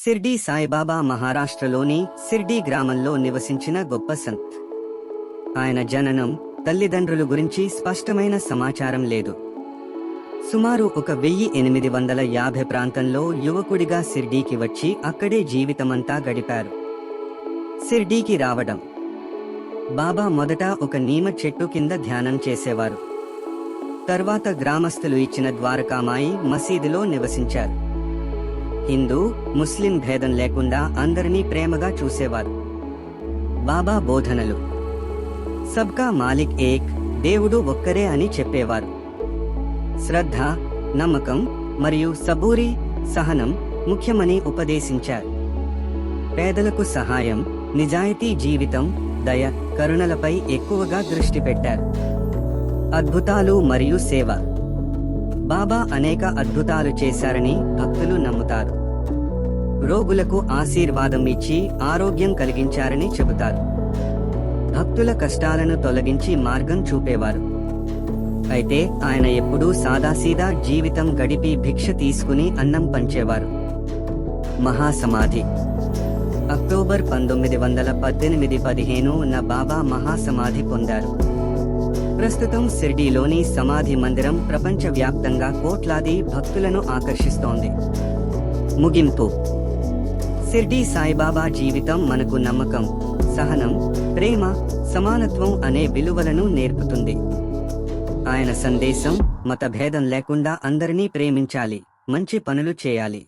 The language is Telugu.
సిర్డీ సాయిబాబా మహారాష్ట్రలోని సిర్డీ గ్రామంలో నివసించిన గొప్ప సంత్. ఆయన జననం, తల్లిదండ్రుల గురించి స్పష్టమైన సమాచారం లేదు. సుమారు 1850 ప్రాంతంలో యువకుడిగా సిర్డీకి వచ్చి అక్కడే జీవితమంతా గడిపారు. సిర్డీకి రావడం. బాబా మొదట ఒక నీమ చెట్టు కింద ధ్యానం చేసేవారు. తర్వాత గ్రామస్తులు ఇచ్చిన ద్వారకామాయి మసీదులో నివసించారు. హిందూ, ముస్లిం భేదం లేకుండా అందరినీ ప్రేమగా చూసేవారు. బాబా బోధనలు సబ్కా మాలిక్ ఏక్, దేవుడు ఒక్కరే అని చెప్పేవారు. శ్రద్ధ, నమ్మకం మరియు సబూరి, సహనం ముఖ్యమని ఉపదేశించారు. పేదలకు సహాయం, నిజాయితీ జీవితం, దయ, కరుణలపై ఎక్కువగా దృష్టి పెట్టారు. అద్భుతాలు మరియు సేవ. బాబా అనేక అద్భుతాలు చేశారని భక్తులు నమ్ముతారు. రోగులకు ఆశీర్వాదం ఇచ్చి ఆరోగ్యం కలిగించారని చెబుతారు. భక్తుల కష్టాలను తొలగించి మార్గం చూపేవారు. అయితే ఆయన ఎప్పుడూ సాదాసీదా జీవితం గడిపి భిక్ష తీసుకుని అన్నం పంచేవారు. మహాసమాధి. అక్టోబర్ 1918-15 బాబా మహాసమాధి పొందారు. ప్రస్తుతం సిర్డీలోని సమాధి మందిరం ప్రపంచవ్యాప్తంగా కోట్లాది భక్తులను ఆకర్షిస్తోంది. ముగింపు. సిర్డీ సాయిబాబా జీవితం మనకు నమ్మకం, సహనం, ప్రేమ, సమానత్వం అనే విలువలను నేర్పుతుంది. ఆయన సందేశం, మతభేదం లేకుండా అందరినీ ప్రేమించాలి, మంచి పనులు చేయాలి.